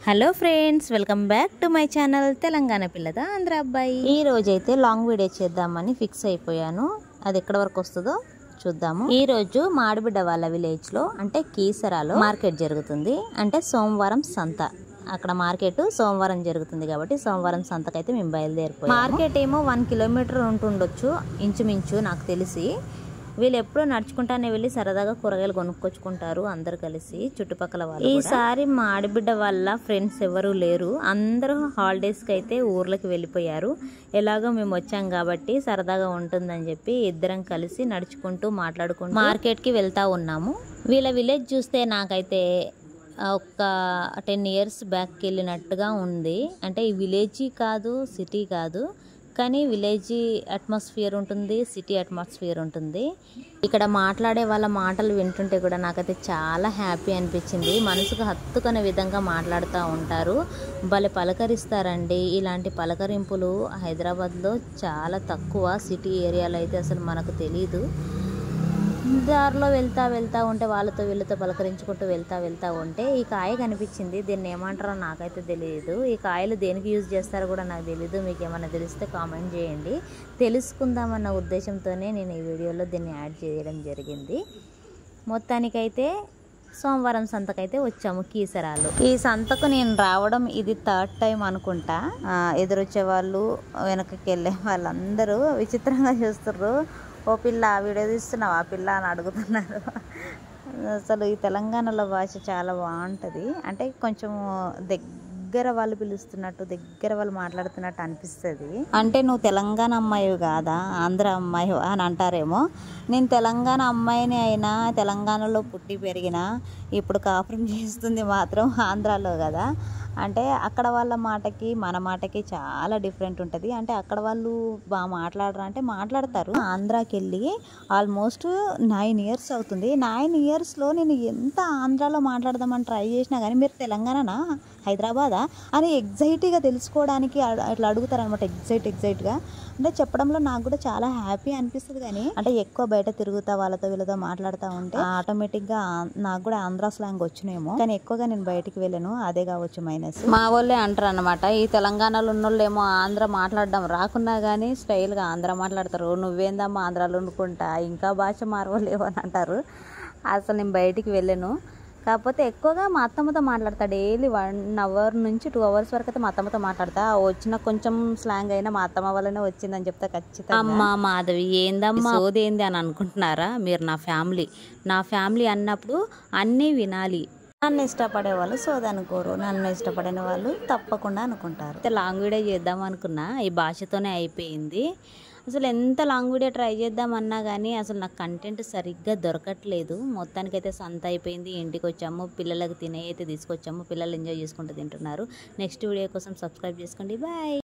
Hello friends, welcome back to my channel Telangana పిల్లద ఆంధ్ర అబ్బాయి. ఈ రోజైతే లాంగ్ వీడియో చేద్దామని ఫిక్స్ అయిపోయాను. అది ఎక్కడ వరకు వస్తుందో చూద్దాము. ఈ రోజు మాడిబిడ్డ వాళ్ళ విలేజ్ లో అంటే కీసరాలో మార్కెట్ జరుగుతుంది. అంటే సోమవారం సంత. అక్కడ మార్కెట్ సోమవారం జరుగుతుంది కాబట్టి సోమవారం సంతకైతే మేము బయలుదేరిపోయాము. మార్కెట్ ఏమో 1 కిలోమీటర్ ఉంటుండొచ్చు ఇంచుమించు నాకు తెలిసి. వీళ్ళు ఎప్పుడూ నడుచుకుంటానే వెళ్ళి సరదాగా కూరగాయలు కొనుక్కొచ్చుకుంటారు అందరు కలిసి చుట్టుపక్కల వాళ్ళు. ఈసారి మా ఆడబిడ్డ వాళ్ళ ఫ్రెండ్స్ ఎవరు లేరు, అందరూ హాలిడేస్కి అయితే ఊర్లోకి వెళ్ళిపోయారు. ఎలాగో మేము వచ్చాం కాబట్టి సరదాగా ఉంటుందని చెప్పి ఇద్దరం కలిసి నడుచుకుంటూ మాట్లాడుకుంటూ మార్కెట్కి వెళ్తూ ఉన్నాము. వీళ్ళ విలేజ్ చూస్తే నాకైతే ఒక 10 ఇయర్స్ బ్యాక్కి వెళ్ళినట్టుగా ఉంది. అంటే ఈ విలేజ్ కాదు, సిటీ కాదు, కానీ విలేజ్ అట్మాస్ఫియర్ ఉంటుంది, సిటీ అట్మాస్ఫియర్ ఉంటుంది. ఇక్కడ మాట్లాడే వాళ్ళ మాటలు వింటుంటే కూడా నాకైతే చాలా హ్యాపీ అనిపించింది. మనసుకు హత్తుకునే విధంగా మాట్లాడుతూ ఉంటారు, భలే పలకరిస్తారండి. ఇలాంటి పలకరింపులు హైదరాబాద్లో చాలా తక్కువ. సిటీ ఏరియాలో అయితే అసలు మనకు తెలీదు. దారిలో వెళ్తా ఉంటే వాళ్ళతో వీళ్ళతో పలకరించుకుంటూ వెళ్తా ఉంటే ఈ కాయ కనిపించింది. దీన్ని ఏమంటారో నాకైతే తెలియదు. ఈ కాయలు దేనికి యూజ్ చేస్తారో కూడా నాకు తెలీదు. మీకు ఏమైనా తెలిస్తే కామెంట్ చేయండి. తెలుసుకుందామన్న ఉద్దేశంతోనే నేను ఈ వీడియోలో దీన్ని యాడ్ చేయడం జరిగింది. మొత్తానికైతే సోమవారం సంతకైతే వచ్చాము కీసరాలు. ఈ సంతకు నేను రావడం ఇది 3rd టైం అనుకుంటా. ఎదురొచ్చే వాళ్ళు, వెనకకి వెళ్ళే వాళ్ళందరూ విచిత్రంగా చూస్తుర్రు. ఓ పిల్ల వీడియో తీస్తున్నావు ఆ పిల్ల అని అడుగుతున్నారు. అసలు ఈ తెలంగాణలో భాష చాలా బాగుంటుంది. అంటే కొంచెం దగ్గర వాళ్ళు పిలుస్తున్నట్టు, దగ్గర వాళ్ళు మాట్లాడుతున్నట్టు అనిపిస్తుంది. అంటే నువ్వు తెలంగాణ అమ్మాయి కాదా, ఆంధ్ర అమ్మాయి అని అంటారేమో. నేను తెలంగాణ అమ్మాయిని అయినా, తెలంగాణలో పుట్టి పెరిగిన, ఇప్పుడు కాపురం చేస్తుంది మాత్రం ఆంధ్రాలో కదా. అంటే అక్కడ వాళ్ళ మాటకి మన మాటకి చాలా డిఫరెంట్ ఉంటుంది. అంటే అక్కడ వాళ్ళు బాగా మాట్లాడరు అంటే మాట్లాడతారు. ఆంధ్రాకి వెళ్ళి ఆల్మోస్ట్ 9 ఇయర్స్ అవుతుంది. 9 ఇయర్స్లో నేను ఎంత ఆంధ్రాలో మాట్లాడదామని ట్రై చేసినా కానీ మీరు తెలంగాణనా, హైదరాబాదా అని ఎగ్జైట్గా తెలుసుకోవడానికి అట్లా అడుగుతారనమాట. ఎగ్జైట్గా అంటే చెప్పడంలో నాకు కూడా చాలా హ్యాపీ అనిపిస్తుంది. కానీ అంటే ఎక్కువ బయట తిరుగుతా వాళ్ళతో వీళ్ళతో మాట్లాడుతూ ఉంటే ఆటోమేటిక్గా నాకు కూడా ఆంధ్ర స్లాంగ్ వచ్చినేమో. కానీ ఎక్కువగా నేను బయటికి వెళ్ళను, అదే కావచ్చు మైనస్. మా వాళ్ళే అంటారు అనమాట, ఈ తెలంగాణలో ఉన్నోళ్ళు ఏమో ఆంధ్ర మాట్లాడడం రాకున్నా కానీ స్టైల్గా ఆంధ్ర మాట్లాడతారు. నువ్వేందమ్మా ఆంధ్రాలో వండుకుంటా ఇంకా భాష మారవలేవు అని అంటారు. అసలు నేను బయటికి వెళ్ళను. కాకపోతే ఎక్కువగా మా అత్తమ్మతో మాట్లాడతా. డైలీ 1 అవర్ నుంచి 2 అవర్స్ వరకు అయితే మా అత్తమ్మతో మాట్లాడతా. వచ్చిన కొంచెం స్లాంగ్ అయినా మా అత్తమ్మ వల్లనే వచ్చిందని చెప్తా ఖచ్చితంగా. అమ్మ మాధవి ఏందమ్మా సోదేంది అని అనుకుంటున్నారా మీరు? నా ఫ్యామిలీ అన్నప్పుడు అన్నీ వినాలి. నన్ను ఇష్టపడే వాళ్ళు సోది అనుకోరు, నన్ను ఇష్టపడిన వాళ్ళు తప్పకుండా అనుకుంటారు. లాంగ్ వీడియో చేద్దాం అనుకున్నా, ఈ భాషతోనే అయిపోయింది. అసలు ఎంత లాంగ్ వీడియో ట్రై చేద్దామన్నా కానీ అసలు నాకు కంటెంట్ సరిగ్గా దొరకట్లేదు. మొత్తానికైతే సంత అయిపోయింది, ఇంటికి వచ్చాము. పిల్లలకు తినే అయితే తీసుకొచ్చాము, పిల్లలు ఎంజాయ్ చేసుకుంటూ తింటున్నారు. నెక్స్ట్ వీడియో కోసం సబ్స్క్రైబ్ చేసుకోండి. బాయ్.